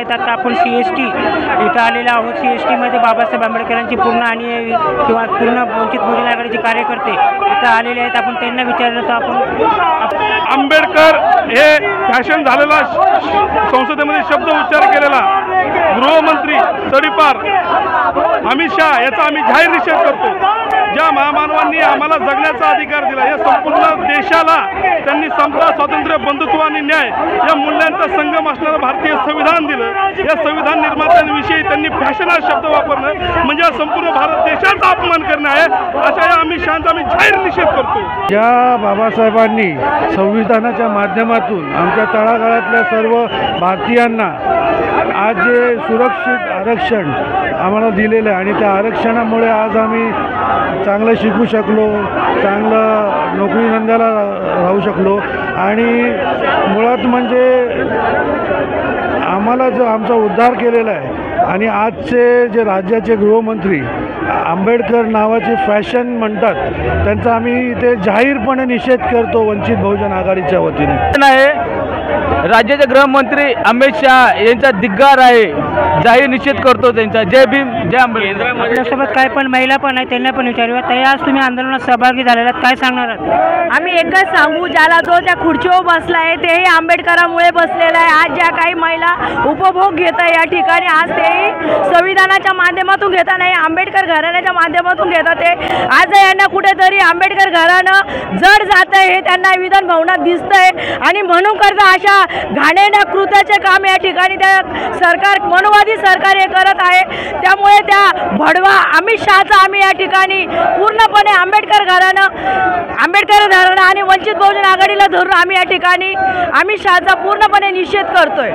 आहेत. आता आपण CST इथं आलेलो आहोत. CST मध्ये बाबासाहेब आंबेडकरांची पूर्ण आणि किंवा पूर्ण वंचित बहुजन आघाडीचे कार्यकर्ते इथं आलेले आहेत. आपण त्यांना विचारलं तर आपण आंबेडकर हे फॅशन झालेला संसदेमध्ये शब्द उच्चार केलेला गृहमंत्री तडीपार अमित शहा याचा आम्ही जाहीर निषेध करतो. ज्या महामानवांनी आम्हाला जगण्याचा अधिकार दिला, या संपूर्ण देशाला त्यांनी समता, स्वातंत्र्य, बंधुत्व आणि न्याय या मूल्यांचा संगम असणारं भारतीय संविधान दिलं. या संविधान निर्मात्यांविषयी त्यांनी फॅशन हा शब्द वापरणं म्हणजे संपूर्ण भारत देशाचा अपमान करणं आहे. अशा या अमित शहाचा आम्ही जाहीर निषेध करतो. ज्या बाबासाहेबांनी संविधानाच्या माध्यमातून आमच्या तळागाळातल्या सर्व भारतीयांना आज जे सुरक्षित आरक्षण आम्हाला दिलेलं आहे आणि त्या आरक्षणामुळे आज आम्ही चांगलं शिकू शकलो, चांगलं नोकरी धंद्याला राहू शकलो आणि मुळात म्हणजे आम्हाला जो आमचा उद्धार केलेला आहे. आणि आजचे जे राज्याचे गृहमंत्री आंबेडकर नावाचे फॅशन म्हणतात त्यांचा आम्ही इथे जाहीरपणे निषेध करतो वंचित बहुजन आघाडीच्या वतीने. राज्याचे गृहमंत्री अमित शहा यांचा धिक्कार आहे, जाहीर निषेध करतो त्यांचा. जय भीम, जय आंबेडकर. आपल्यासोबत काय पण महिला पण आहे, त्यांना पण विचारूया. ताई, आज तुम्ही आंदोलनात सहभागी झालेला आहात, काय सांगणार आहात? आम्ही एकच सांगू, ज्याला जो त्या खुर्चीवर बसला आहे तेही आंबेडकरांमुळे बसलेला आहे. आज ज्या काही महिला उपभोग घेत आहे या ठिकाणी, आज तेही संविधानाच्या माध्यमातून घेता नाही, आंबेडकर घराण्याच्या माध्यमातून घेतात. ते आज यांना कुठेतरी आंबेडकर घराणं जड जात आहे हे त्यांना विधान भवनात दिसतंय. आणि म्हणून करता अशा घाणेरड्या कृत्याचे काम या ठिकाणी त्या सरकार, मनुवादी सरकार हे करत आहे. त्यामुळे त्या भडवा अमित शहाचा आम्ही या ठिकाणी पूर्णपणे आंबेडकर घराणं आणि वंचित बहुजन आघाडीला धरून आम्ही या ठिकाणी अमित शहाचा पूर्णपणे निषेध करतोय.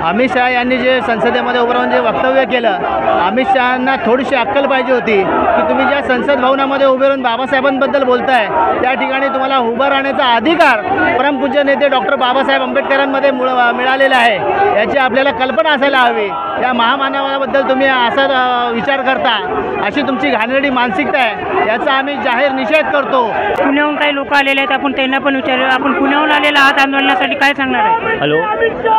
अमित शहा यांनी जे संसदेमध्ये उभं राहून जे वक्तव्य केलं, अमित शहांना थोडीशी अक्कल पाहिजे होती की तुम्ही ज्या संसद भवनामध्ये उभे राहून बाबासाहेबांबद्दल बोलताय त्या ठिकाणी तुम्हाला उभं राहण्याचा अधिकार परमपूज्य नेते डॉक्टर बाबासाहेब आंबेडकरांमध्ये मिळालेला आहे. याची आपल्याला कल्पना असायला हवी. या महामानवाबद्दल तुम्ही असा विचार करता, अशी तुमची घाणेरडी मानसिकता आहे, याचा आम्ही जाहीर निषेध करतो. पुण्याहून काही लोक आलेले आहेत, आपण त्यांना पण विचारूया. आपण पुण्याहून आलेला आहात आंदोलनासाठी, काय सांगणार आहे? हॅलो,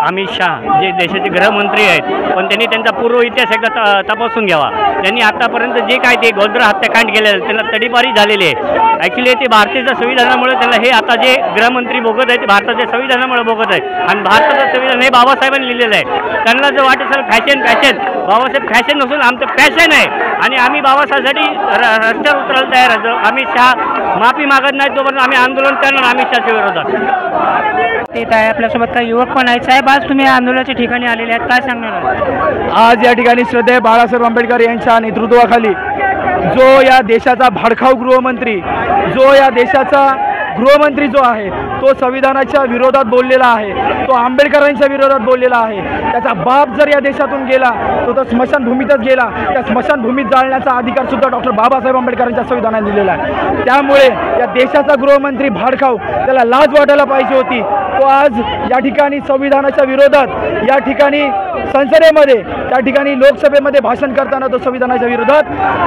अमित शहा जे देशाचे गृहमंत्री आहेत, पण त्यांनी त्यांचा पूर्व इतिहास एकदा तपासून घ्यावा. त्यांनी आतापर्यंत जे काय ते गोंधळ हत्याकांड केले त्यांना तडीपारी झालेली आहे. ॲक्च्युली ते भारतीय संविधानामुळे त्यांना हे आता जे गृहमंत्री भोगत आहे ते भारताच्या संविधानामुळे भोगत आहे. आणि भारताचं संविधान हे बाबासाहेबांनी लिहिलेलं आहे. त्यांना जर वाटत असेल फॅशन, बाबासाहेब फॅशन नसून आमचं पॅशन आहे आणि आम्ही बाबासाहेबांसाठी रस्त्यावर उतरायला तयार आहोत. अमित शहा माफी मागत नाही तोपर्यंत आम्ही आंदोलन करणार अमित शहाच्या विरोधात. ते आहे आपल्यासोबत काही युवक पण आहेत. साहेब, आज तुम्ही आंदोलनाच्या ठिकाणी आलेले आहेत, काय सांगणार आहात? आज या ठिकाणी श्रद्धेय बाळासाहेब आंबेडकर यांच्या नेतृत्वाखाली जो या देशाचा भाडखाऊ गृहमंत्री, जो या देशाचा गृहमंत्री जो आहे तो संविधानाच्या विरोधात बोललेला आहे, तो आंबेडकरांच्या विरोधात बोललेला आहे. त्याचा बाप जर या देशातून गेला तो स्मशानभूमीतच गेला. त्या स्मशानभूमीत जाळण्याचा अधिकार सुद्धा डॉक्टर बाबासाहेब आंबेडकरांच्या संविधानाने दिलेला आहे. त्यामुळे या देशाचा गृहमंत्री भाडखाऊ, त्याला लाज वाटायला पाहिजे होती. तो आज या ठिकाणी संविधानाच्या विरोधात या ठिकाणी संसदेमध्ये, त्या ठिकाणी लोकसभेमध्ये भाषण करताना तो संविधानाच्या विरोधात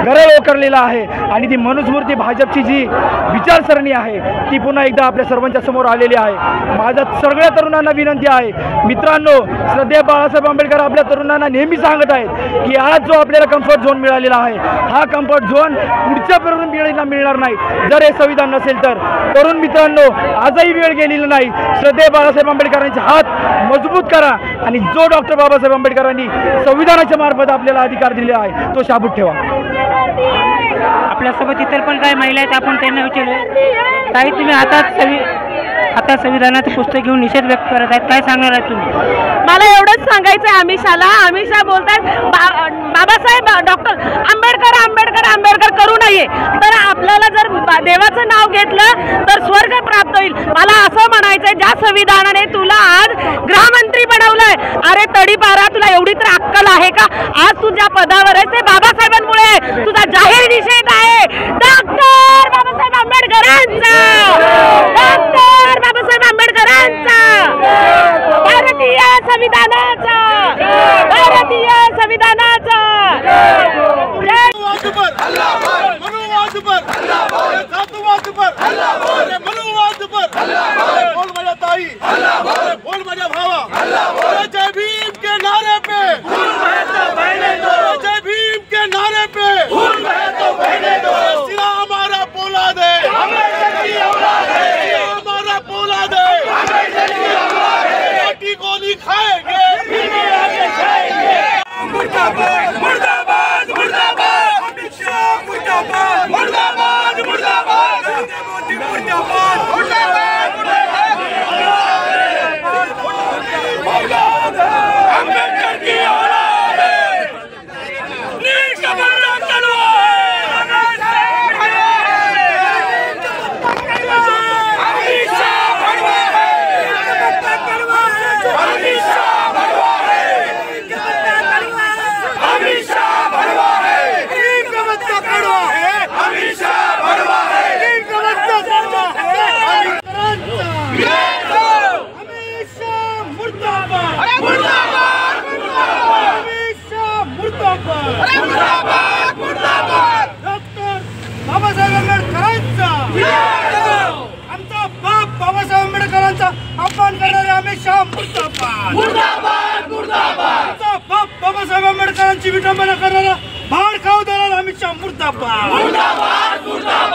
गरळ ओकरलेला आहे. आणि ती मनुस्मृती भाजपची जी विचारसरणी आहे ती पुन्हा एकदा आपल्या सर्वांच्या समोर आलेली आहे. माझ्या सगळ्या तरुणांना विनंती आहे, मित्रांनो, श्रद्धेय बाळासाहेब आंबेडकर आपल्या तरुणांना नेहमी सांगत आहेत की आज जो आपल्याला कम्फर्ट झोन मिळालेला आहे, हा कम्फर्ट झोन पुढच्या पिढीला मिळणार नाही जर हे संविधान नसेल तर. तरुण मित्रांनो, आजही वेळ गेलेली नाही. श्रद्धेय बाळासाहेब आंबेडकरांचे हात मजबूत करा आणि जो डॉक्टर बाबासाहेब आंबेडकरांनी संविधानाच्या मार्फत आपल्याला अधिकार दिले आहे तो शाबूत ठेवा. आपल्यासोबत इतर पण काही महिला आहेत, आपण त्यांना विचारूया. ताई, तुम्ही आता संविधानाचं पुस्तक घेऊन निषेध व्यक्त करत आहेत, काय सांगणार आहेत तुम्ही? मला एवढंच सांगायचं आहे अमित शहा बोलतात बाबासाहेब डॉक्टर आंबेडकर करू नये, तर आपल्याला जर देवाचं नाव घेतलं तर स्वर्ग प्राप्त होईल. मला असं म्हणायचंय, ज्या संविधानाने तुला आज गृहमंत्री बनवलंय, अरे तडीपारा, तुला एवढी तर अक्कल आहे का? आज तू ज्या पदावर आहे ते बाबासाहेबांमुळे. तुझा जाहीर निषेध आहे डॉक्टर बाबासाहेब आंबेडकरांचा, डॉक्टर बाबासाहेब आंबेडकरांचा, भारतीय संविधानाचा, भारतीय संविधानाचा. बोल माझ्या ताई, बोल माझ्या भावा, जय भीम के नारे. संविधानाचा अपमान करणारे अमित शहा मुर्दाबाद मुर्दाबाद मुर्दाबाद बाबासाहेब आंबेडकरांची विटंबना करणारा भाड खाऊ देणारा अमित शहा मुर्दाबाद मुर्दाबाद मुर्दाबाद